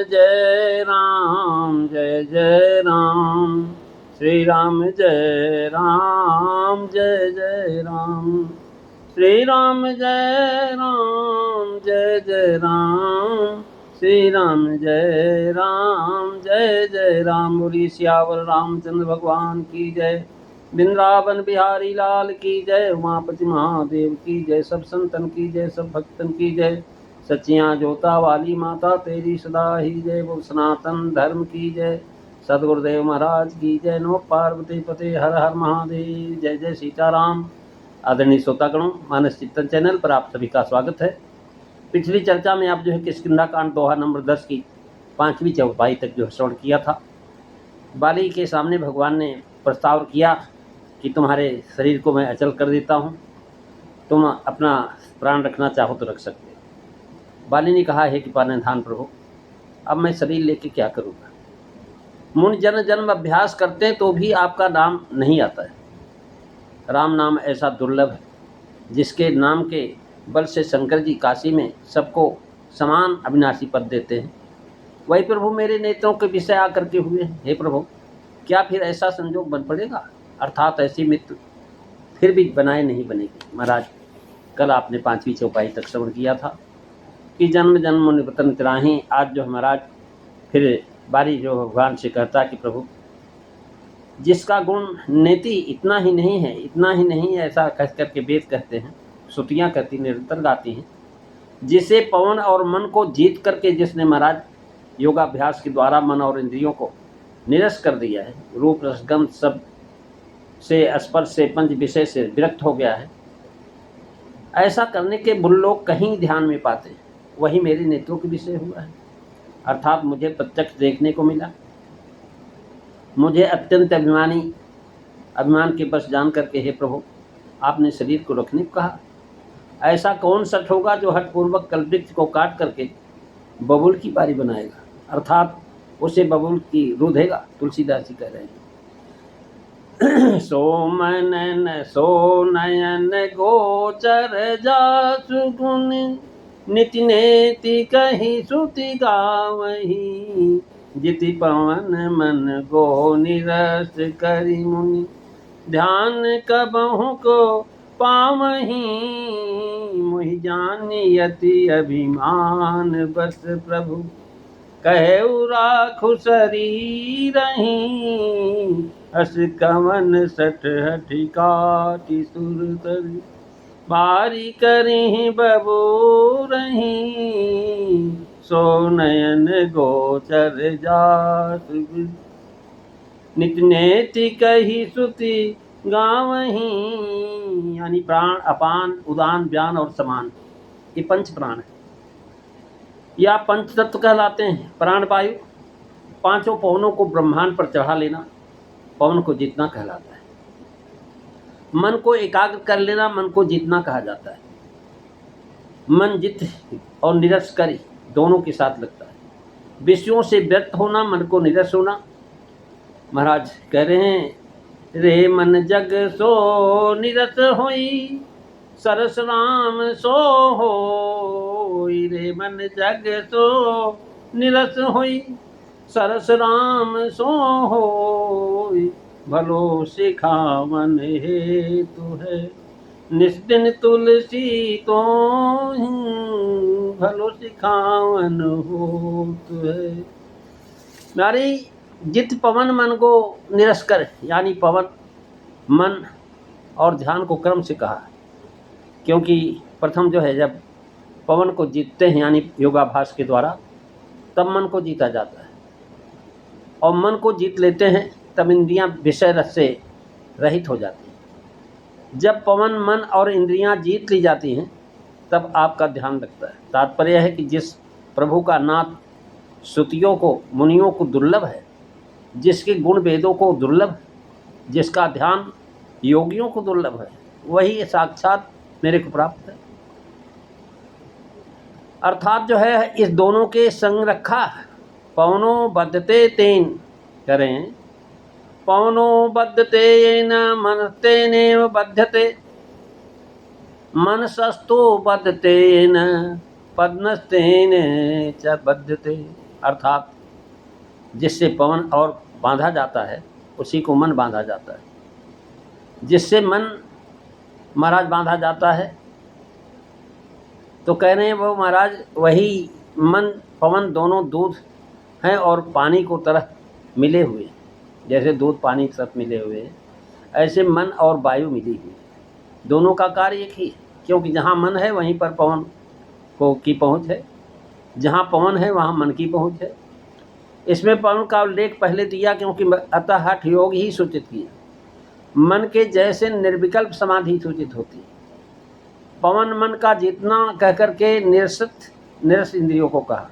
जय राम जय जय राम, श्री राम जय राम जय जय राम, श्री राम जय राम जय जय राम, श्री राम जय राम जय जय राम। बोलिए सियावर रामचंद्र भगवान की जय, वृंदावन बिहारी लाल की जय, उमापति महादेव की जय, सब संतन की जय, सब भक्तन की जय, सच्चियाँ जोता वाली माता तेरी सदा ही जय, वो सनातन धर्म की जय, सदगुरुदेव महाराज की जय, नमो पार्वती पते हर हर महादेव, जय जय सीताराम। आदरणीय श्रोतागणों, मानस चिंतन चैनल पर आप सभी का स्वागत है। पिछली चर्चा में आप जो है किष्किंधा कांड दोहा नंबर 10 की 5वीं चौपाई तक जो श्रवण किया था। बाली के सामने भगवान ने प्रस्ताव किया कि तुम्हारे शरीर को मैं अचल कर देता हूँ, तुम अपना प्राण रखना चाहो तो रख सकते। बाली ने कहा है कि पारनिधान प्रभु, अब मैं शरीर लेके क्या करूँगा। मुनि जन जन्म अभ्यास करते हैं तो भी आपका नाम नहीं आता है। राम नाम ऐसा दुर्लभ है जिसके नाम के बल से शंकर जी काशी में सबको समान अविनाशी पद देते हैं। वही प्रभु मेरे नेत्रों के विषय आकर के हुए हैं। हे प्रभु, क्या फिर ऐसा संजोग बन पड़ेगा, अर्थात ऐसी मित्र फिर भी बनाए नहीं बनेगी। महाराज, कल आपने 5वीं चौपाई तक श्रवण किया था कि जन्म जन्म मुनि वतन तिराही। आज जो महाराज फिर बारी जो भगवान से कहता कि प्रभु, जिसका गुण नेति इतना ही नहीं है, इतना ही नहीं है, ऐसा कह करके वेद कहते हैं, श्रुतियाँ कहती निरंतर गाती हैं, जिसे पवन और मन को जीत करके जिसने महाराज योगाभ्यास के द्वारा मन और इंद्रियों को निरस्त कर दिया है, रूप रसगंध सब से स्पर्श से पंच विषय से विरक्त हो गया है, ऐसा करने के बुल लोग कहीं ध्यान में पाते हैं। वही मेरे नेत्रों के विषय हुआ है, अर्थात मुझे प्रत्यक्ष देखने को मिला। मुझे अत्यंत अभिमान के बस जान करके हे प्रभु आपने शरीर को रखने को कहा। ऐसा कौन सठ होगा जो हठपूर्वक कल्पवृक्ष को काट करके बबूल की बारी बनाएगा, अर्थात उसे बबूल की रूधेगा। तुलसीदास जी कह रहे हैं, सो मनन सो नयन गोचर जासु गुण, निति नेति कही श्रुति गावही, जिति पवन मन गो निरस करि मुनि, ध्यान कबहु को पावही, मोहि जानि अति अभिमान बस प्रभु, कहु राखु शरीरहि, अस कवन सठ हठि काटि सुर तरि, बारी करहि बबूरहि, सो नयन गोचर जासु, नित नेति कही श्रुति गावही। यानी प्राण, अपान, उदान, व्यान और समान, ये पंच प्राण है या पंच तत्व कहलाते हैं। प्राण वायु, पांचों पवनों को ब्रह्मांड पर चढ़ा लेना पवन को जीतना कहलाता है। मन को एकाग्र कर लेना मन को जीतना कहा जाता है। मन जित और निरस करी दोनों के साथ लगता है। विषयों से व्यक्त होना, मन को निरस होना। महाराज कह रहे हैं, रे मन जग सो निरस होई, सरस राम सो होई, रे मन जग सो निरस होई, सरस राम सो होई, भलो सिखावन हेतु है, निस्दिन तुलसी तो भलो सिखावन होतु है। नारी जित पवन मन को निरस कर, यानी पवन मन और ध्यान को क्रम से कहा, क्योंकि प्रथम जो है जब पवन को जीतते हैं यानी योगाभ्यास के द्वारा, तब मन को जीता जाता है, और मन को जीत लेते हैं तब इंद्रियां विषय रस से रहित हो जाती हैं। जब पवन मन और इंद्रियां जीत ली जाती हैं तब आपका ध्यान लगता है। तात्पर्य है कि जिस प्रभु का नाथ श्रुतियों को, मुनियों को दुर्लभ है, जिसके गुण वेदों को दुर्लभ, जिसका ध्यान योगियों को दुर्लभ है, वही साक्षात मेरे को प्राप्त है। अर्थात जो है इस दोनों के संग रखा। पवनो बद्धते तेन करें, पवनो बद्धते येन मनस्तेनेव बध्यते, मनसस्तु बद्धतेन पद्मस्तेन च बध्यते। अर्थात जिससे पवन और बांधा जाता है उसी को मन बांधा जाता है। जिससे मन महाराज बांधा जाता है तो कह रहे हैं वो महाराज वही मन पवन दोनों दूध हैं और पानी को तरह मिले हुए, जैसे दूध पानी के साथ मिले हुए हैं ऐसे मन और वायु मिली हुई, दोनों का कार्य एक ही है। क्योंकि जहाँ मन है वहीं पर पवन को की पहुँच है, जहाँ पवन है वहाँ मन की पहुँच है। इसमें पवन का उल्लेख पहले दिया क्योंकि अतः हठ योग ही सूचित किया। मन के जैसे निर्विकल्प समाधि सूचित होती है। पवन मन का जितना कह करके निरस्त इंद्रियों को कहा।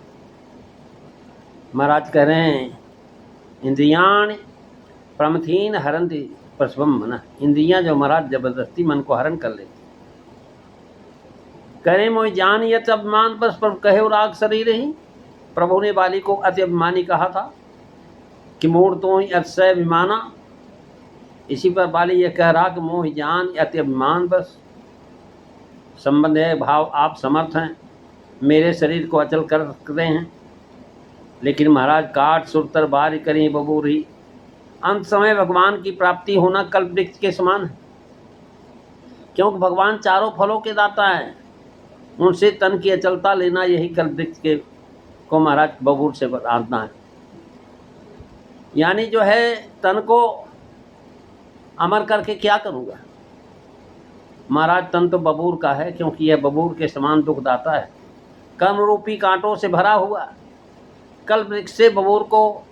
महाराज कह रहे हैं इंद्रियाण प्रमथीन हरंति प्रसवम मन, इंद्रियां जो महाराज जबरदस्ती मन को हरण कर लेती। कह रहे मोहि जान यत अभिमान बस पर कहे और राग शरीर ही। प्रभु ने बाली को अति अभिमानी कहा था कि मूढ़ तो ही अतिशय अभिमाना। इसी पर बाली यह कह रहा कि मोहि जान अति अभिमान बस, संबंध है भाव आप समर्थ हैं, मेरे शरीर को अचल कर सकते हैं। लेकिन महाराज काट सुरतर बारी करें बबूरी, अंत समय भगवान की प्राप्ति होना कल्प वृक्ष के समान है। क्योंकि भगवान चारों फलों के दाता है, उनसे तन की अचलता लेना यही कल्प वृक्ष के को महाराज बबूर से बांधना है। यानी जो है तन को अमर करके क्या करूँगा महाराज, तन तो बबूर का है क्योंकि यह बबूर के समान दुख दाता है, कर्म रूपी कांटों से भरा हुआ। कल्प वृक्ष से बबूर को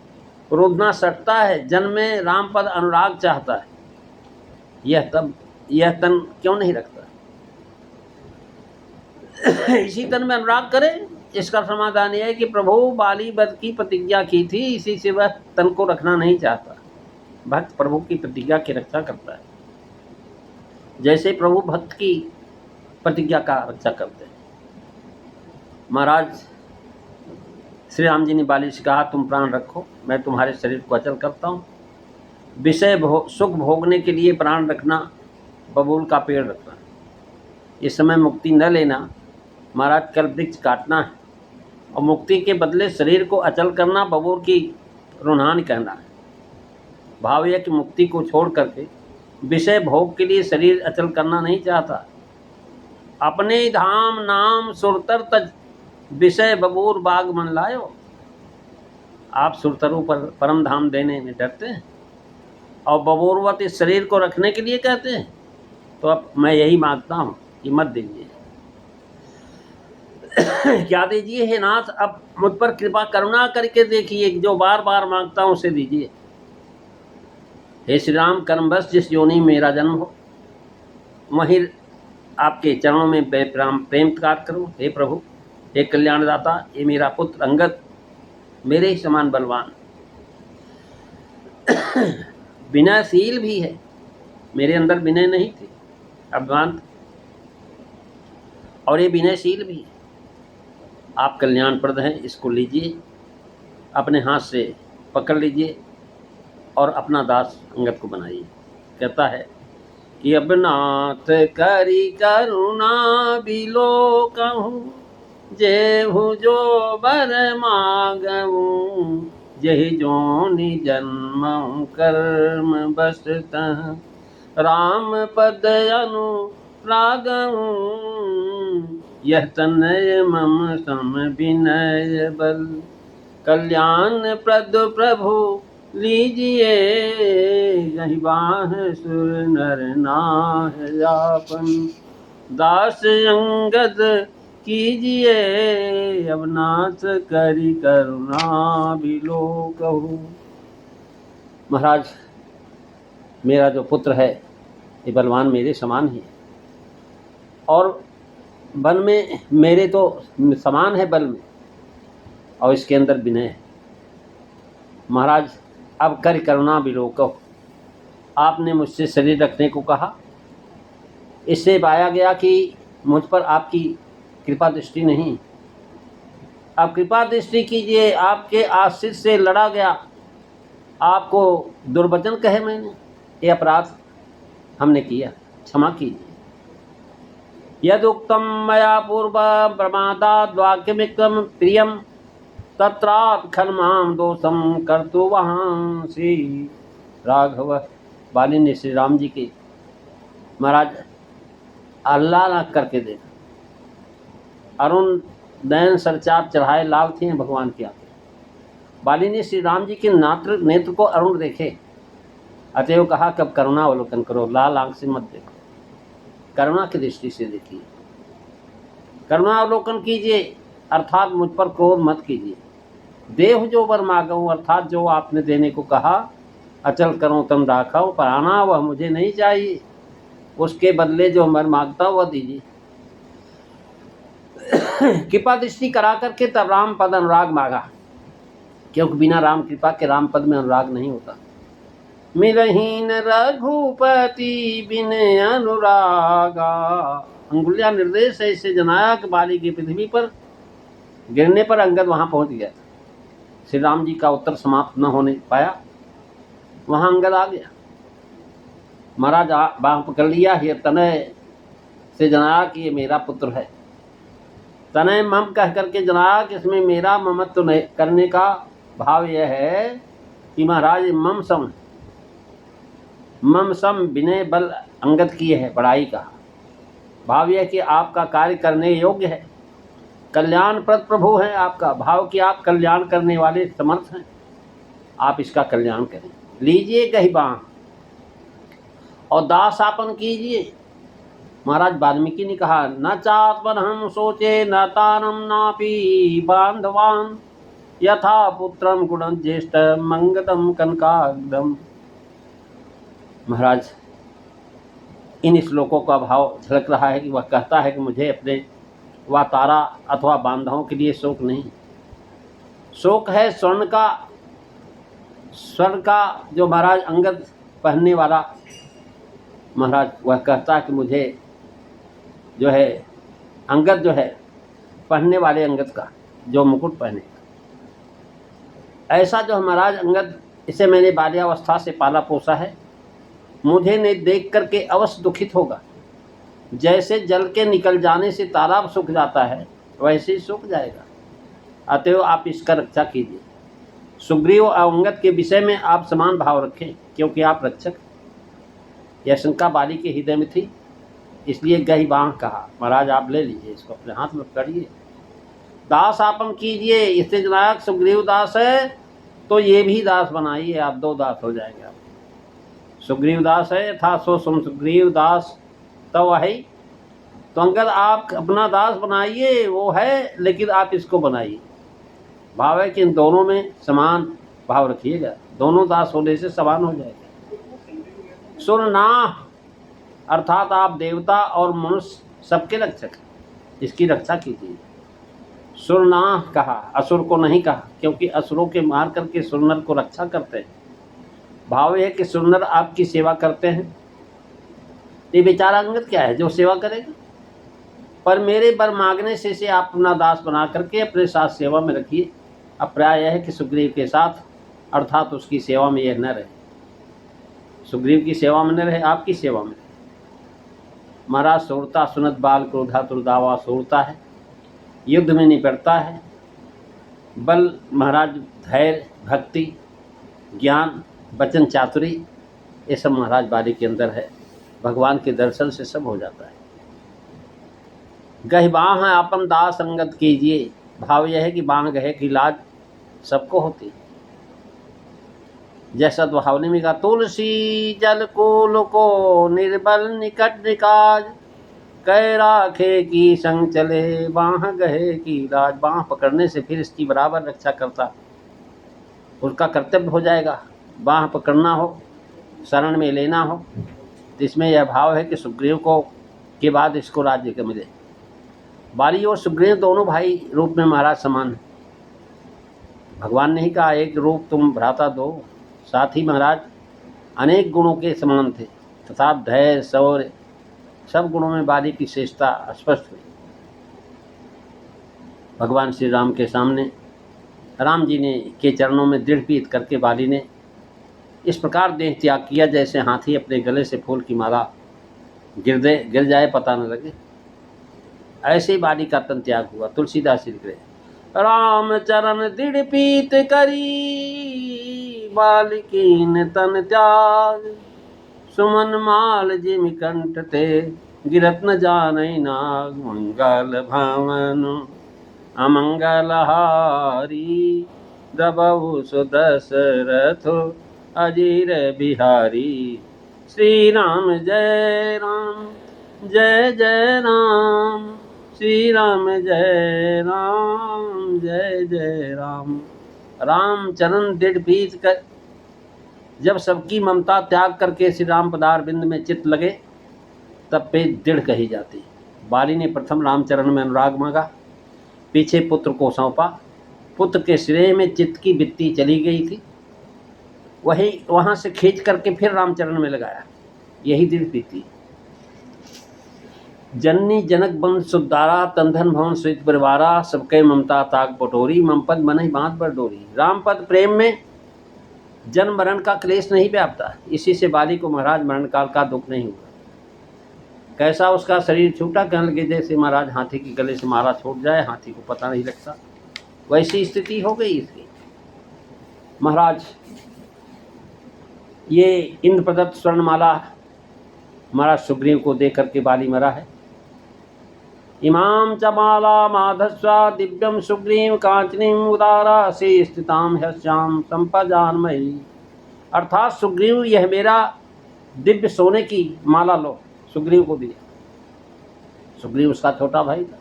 रोदना सकता है, जन्म में राम पद अनुराग चाहता है, यह तन क्यों नहीं रखता? इसी तन में अनुराग करे। इसका समाधान यह है कि प्रभु बाली वध की प्रतिज्ञा की थी, इसी से वह तन को रखना नहीं चाहता। भक्त प्रभु की प्रतिज्ञा की रक्षा करता है, जैसे प्रभु भक्त की प्रतिज्ञा का रक्षा करते हैं। महाराज श्री राम जी ने बाली से कहा तुम प्राण रखो, मैं तुम्हारे शरीर को अचल करता हूँ। विषय सुख भोगने के लिए प्राण रखना बबूल का पेड़ रखना। इस समय मुक्ति न लेना महाराज, कल्प वृक्ष काटना है और मुक्ति के बदले शरीर को अचल करना बबूल की रुन्हान कहना है। भाव यह कि मुक्ति को छोड़ करके विषय भोग के लिए शरीर अचल करना नहीं चाहता। अपने धाम नाम सुरतर तज, विषय बबूर बाग मन लायो। आप सुरतरु पर परम धाम देने में डरते हैं और बबूरवत इस शरीर को रखने के लिए कहते हैं। तो अब मैं यही मांगता हूँ कि मत दीजिए। क्या दीजिए हे नाथ, अब मुझ पर कृपा करुणा करके देखिए, जो बार बार मांगता हूँ उसे दीजिए। हे श्री राम, कर्मवश जिस योनि में मेरा जन्म हो वहीं आपके चरणों में प्रेम कार्य करूँ। हे प्रभु, हे कल्याणदाता, ये मेरा पुत्र अंगद मेरे ही समान बलवान, विनयशील भी है। मेरे अंदर विनय नहीं थी, अभिमान, और ये विनयशील भी है। आप कल्याणप्रद हैं, इसको लीजिए, अपने हाथ से पकड़ लीजिए और अपना दास अंगद को बनाइए। कहता है कि अब नाथ करी करुणा बिलो कहूँ, जेहु जो बर मांगऊँ, जहि जोनि जन्म कर्म बसतः, राम पद अनुरागऊँ, यह तनय मम सम विनय बल, कल्याण प्रद प्रभु लीजिए, यही बाह सुर नर नाहयापन, दास अंगद कीजिए, अब नाथ करी करुणा बिलो कहूँ। महाराज, मेरा जो पुत्र है ये बलवान मेरे समान ही है, और बल में मेरे तो समान है बल में, और इसके अंदर विनय है। महाराज, अब कर करुणा बिलो कहो। आपने मुझसे शरीर रखने को कहा, इससे पाया गया कि मुझ पर आपकी कृपा दृष्टि नहीं। अब कृपा दृष्टि कीजिए। आपके आश्रित से लड़ा गया, आपको दुर्वचन कहे मैंने, ये अपराध हमने किया, क्षमा कीजिए। यदुक्तम मया पूर्व प्रमादाद् वाक्यमिकम प्रियम, तत्राप खन्माम दोषम कर्तु वहाँ श्री राघव। बाली ने श्री राम जी की महाराज अल्लाह ना करके देखा। अरुण नयन सरचाप चढ़ाए लाल थे भगवान की आंखें। बाली ने श्री राम जी के नेत्र को अरुण देखे, अतएव कहा कब करुणा अवलोकन करो, लाल आंख से मत देखो, करुणा की दृष्टि से देखिए, करुणा अवलोकन कीजिए, अर्थात मुझ पर क्रोध मत कीजिए। देह जो वर मांगूं, अर्थात जो आपने देने को कहा, अचल करो तम राखो, पर आना वह मुझे नहीं चाहिए, उसके बदले जो मैं मांगता हूँ वह दीजिए। कृपा दृष्टि करा करके तब राम पद अनुराग मांगा, क्योंकि बिना राम कृपा के राम पद में अनुराग नहीं होता। मिलहीन रघुपति बिन अनुरागा, अंगुलिया निर्देश ऐसे जनाया कि बाली की पृथ्वी पर गिरने पर अंगद वहां पहुंच गया। श्री राम जी का उत्तर समाप्त न होने पाया, वहां अंगद आ गया। महाराज बाह पकड़ लिया, ये तनय से जनाया कि ये मेरा पुत्र है। तनय मम कह करके जनाया कि इसमें मेरा ममत्व नहीं करने का भाव यह है कि महाराज मम सम विनय बल अंगद किए है, बड़ाई का भाव यह कि आपका कार्य करने योग्य है, कल्याणप्रद प्रभु है आपका, भाव कि आप कल्याण करने वाले समर्थ हैं, आप इसका कल्याण करें। लीजिए गही बाण और दासापन कीजिए। महाराज वाल्मीकि ने कहा, न चात्मन हम सोचे न तानम नापी बांधवान, यथा पुत्रम गुण ज्येष्ठ मंगदम कनकाग्रम। महाराज इन श्लोकों का भाव झलक रहा है कि वह कहता है कि मुझे अपने व तारा अथवा बांधवों के लिए शोक नहीं, शोक है स्वर्ण का जो महाराज अंगद पहनने वाला, महाराज वह कहता है कि मुझे जो है अंगद जो है पहनने वाले अंगद का जो मुकुट पहने, ऐसा जो महाराज अंगद, इसे मैंने बाल्यावस्था से पाला पोसा है, मुझे ने देख करके अवश्य दुखित होगा। जैसे जल के निकल जाने से तालाब सूख जाता है वैसे ही सूख जाएगा, अतएव आप इसका रक्षा कीजिए। सुग्रीव और अंगद के विषय में आप समान भाव रखें, क्योंकि आप रक्षक। यह शंका बाली के हृदय में थी, इसलिए गही बाण कहा। महाराज आप ले लीजिए, इसको अपने हाथ में पकड़िए, दास आपन कीजिए। इससे जनाक सुग्रीव दास है तो ये भी दास बनाइए, आप दो दास हो जाएंगे। आप सुग्रीव दास है था सो सुग्रीव दास तो वही, तो अंगद आप अपना दास बनाइए, वो है लेकिन आप इसको बनाइए। भाव है कि इन दोनों में समान भाव रखिएगा, दोनों दास होने से समान हो जाएगा। सुरना अर्थात आप देवता और मनुष्य सबके रक्षक, इसकी रक्षा कीजिए। सुरना कहा, असुर को नहीं कहा, क्योंकि असुरों के मार करके सुरनर को रक्षा करते हैं। भाव है कि सुरनर आपकी सेवा करते हैं, ये बेचारा अंगद क्या है जो सेवा करेगा, पर मेरे बर मांगने से इसे आप अपना दास बना करके अपने साथ सेवा में रखिए। अब प्राय यह है कि सुग्रीव के साथ अर्थात उसकी सेवा में यह न रहे, सुग्रीव की सेवा में न रहे, आपकी सेवा में। महाराज सूरता सुनत बाल क्रोधा तुरदावा, सूरता है युद्ध में निपटता है, बल महाराज धैर्य भक्ति ज्ञान वचन चातुरी ये सब महाराज बाली के अंदर है। भगवान के दर्शन से सब हो जाता है। गह बाह आपन दास अंगद कीजिए, भाव यह है कि बाह गहे की लाज सबको होती। जैसा दुहावली में कहा, तुलसी जल कुल को निर्बल निकट निकाज, कै राखे की संग चले बाह गहे की लाज। बाह पकड़ने से फिर इसकी बराबर रक्षा करता, उसका कर्तव्य हो जाएगा। बाह पकड़ना हो, शरण में लेना हो, तो इसमें यह भाव है कि सुग्रीव को के बाद इसको राज्य के मिले। बाली और सुग्रीव दोनों भाई रूप में महाराज समान है। भगवान ने ही कहा एक रूप तुम भ्राता दो, साथ ही महाराज अनेक गुणों के समान थे, तथा धैर्य शौर्य सब गुणों में बाली की श्रेष्ठता स्पष्ट हुई। भगवान श्री राम के सामने राम जी ने के चरणों में दृढ़ पीत करके बाली ने इस प्रकार देह त्याग किया जैसे हाथी अपने गले से फूल की माला गिर जाए पता न लगे। ऐसे ही बाली का तन त्याग हुआ। तुलसीदास जी लिख रहे, राम चरण दृढ़ पीत करी, बालिकीन तन त्याग। सुमन माल जिमि कंठ ते, गिरत न जानई नाग। मंगल भवन अमंगल हारी, द्रबहु सुदशरथ अजीर बिहारी। श्री राम जय राम, जय जय राम। श्री राम जय राम, जय जय राम। राम चरण दृढ़ पीत कर, जब सबकी ममता त्याग करके श्री राम पदार बिंद में चित्त लगे, तब पे दृढ़ कही जाती। बाली ने प्रथम रामचरण में अनुराग मांगा, पीछे पुत्र को सौंपा। पुत्र के श्रेय में चित्त की वृत्ति चली गई थी, वही वहां से खींच करके फिर रामचरण में लगाया। यही दृढ़ प्रीति। जननी जनक बंद सुदारा, तंधन भवन स्वित परिवारा। सबके ममता ताक पटोरी, ममपद मन ही बांध पर डोरी। राम पद प्रेम में जन्म मरण का क्लेश नहीं व्यापता, इसी से बाली को महाराज मरण काल का दुख नहीं हुआ। कैसा उसका शरीर छूटा, कहने लगे जैसे महाराज हाथी के गले से माला छूट जाए, हाथी को पता नहीं लगता, वैसी स्थिति हो गई इसकी। महाराज ये इंद्र प्रदत्त स्वर्णमाला महाराज सुग्रीव को दे करके बाली मरा है। इमाम च माला माधस्वा, दिव्यम सुग्रीव कांचनीम उदारा। से स्थिताम ह्यश्याम संपजानमयी। अर्थात सुग्रीव यह मेरा दिव्य सोने की माला लो, सुग्रीव को दिया। सुग्रीव उसका छोटा भाई था।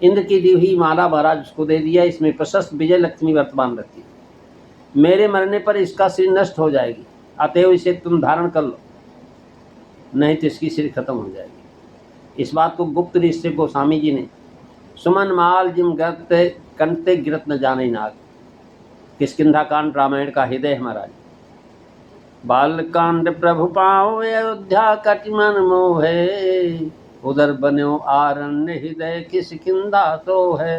इंद्र की दी हुई माला महाराज उसको दे दिया। इसमें प्रशस्त विजय लक्ष्मी वर्तमान रहती है। मेरे मरने पर इसका सिर नष्ट हो जाएगी, अतएव इसे तुम धारण कर लो, नहीं तो इसकी सिर खत्म हो जाएगी। इस बात को गुप्त ऋषि गोस्वामी जी ने सुमन माल जिम गरते कंठते गिरत न जाने नाग, किष्किंधा कांड रामायण का हृदय है महाराज। बाल कांड प्रभु पाओ, अयोध्या कटिमन मोहे। उधर बन्यो आरण्य हृदय किष्किंधा सो है।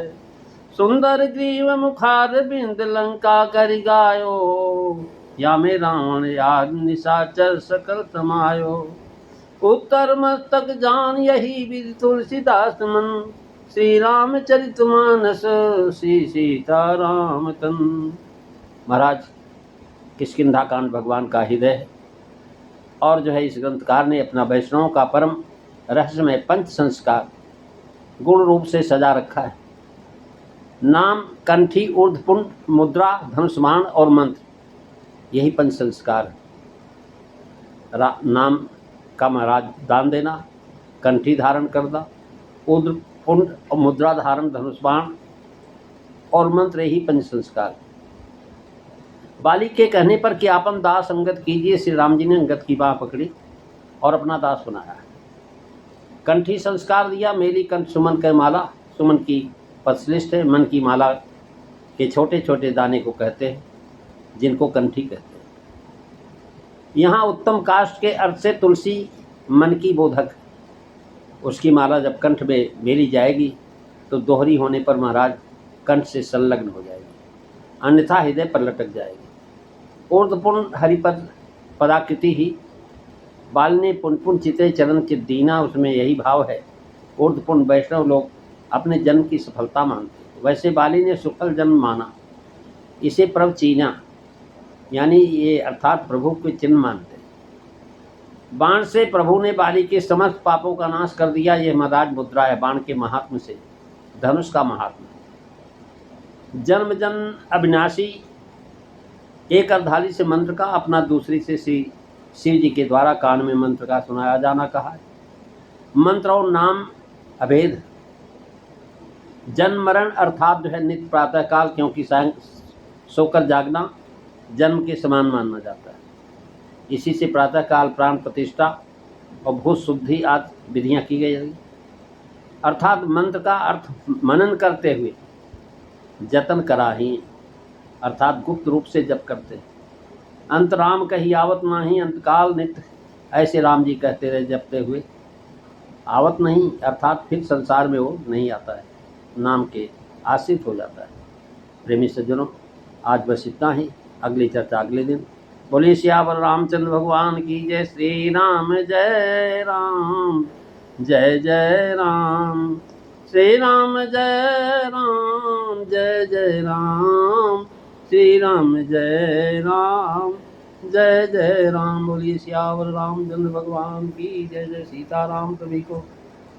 सुंदर ग्रीव मुखार बिंद लंका करि गायो। या में रावण याद निशाचर सकल समायो। उत्तर मस्तक जान यही विधि तुलसीदास मन। श्री राम चरित मानस श्री सीता राम तन। महाराज किष्किंधा कांड भगवान का हृदय है। और जो है इस ग्रंथकार ने अपना वैष्णवों का परम रहस्यमय पंच संस्कार गुण रूप से सजा रखा है। नाम, कंठी, ऊर्ध्वपुंड, मुद्रा, धनुष्मान और मंत्र, यही पंच संस्कार है। नाम का महाराज दान देना, कंठी धारण करना, ऊर्ध्वपुंड और मुद्रा धारण, धनुष्बाण और मंत्र, यही पंच संस्कार। बाली के कहने पर कि आपन दास अंगद कीजिए, श्री राम जी ने अंगद की बाह पकड़ी और अपना दास बनाया। कंठी संस्कार दिया, मेरी कंठ सुमन के माला। सुमन की पदश्लिष्ट है, मन की माला के छोटे छोटे दाने को कहते हैं, जिनको कंठी कहते हैं। यहाँ उत्तम काष्ठ के अर्थ से तुलसी मन की बोधक, उसकी माला जब कंठ में मेरी जाएगी तो दोहरी होने पर महाराज कंठ से संलग्न हो जाएगी, अन्यथा हृदय पर लटक जाएगी। ऊर्ध्वपुंड हरिपद पदाकृति ही। बाल ने पुनपुन चिते चरण चित दीना, उसमें यही भाव है। ऊर्ध्वपुंड वैष्णव लोग अपने जन्म की सफलता मानते, वैसे बाली ने सुफल जन्म माना, इसे प्रभ चीना, यानी ये अर्थात प्रभु के चिन्ह मानते। बाण से प्रभु ने बाली के समस्त पापों का नाश कर दिया, यह महाराज मुद्रा है बाण के महात्म से, धनुष का महात्मा। जन्म जन्म अविनाशी, एक अर्धाली से मंत्र का, अपना दूसरी से शिव जी के द्वारा कान में मंत्र का सुनाया जाना कहा है। मंत्र और नाम अभेद। जन्म मरण अर्थात जो है नित्य प्रातः काल, क्योंकि सायं सोकर जागना जन्म के समान माना जाता है। इसी से प्रातः काल प्राण प्रतिष्ठा और भूत शुद्धि आदि विधियाँ की गई। अर्थात मंत्र का अर्थ मनन करते हुए जतन कराही, अर्थात गुप्त रूप से जप करते। अंत राम कही आवत नाही, अंतकाल नित्य, ऐसे राम जी कहते रहे जपते हुए। आवत नहीं अर्थात फिर संसार में वो नहीं आता है, नाम के आश्रित हो जाता है। प्रेमी सज्जनों, आज बस इतना ही, अगली चर्चा अगले दिन। बोलिए सियावर रामचंद्र भगवान की जय। श्री राम जय राम, जय जय राम। श्री राम जय राम, जय जय राम। श्री राम जय राम, जय जय राम। बोलिए सियावर रामचंद्र भगवान की जय। जय सीताराम। सभी को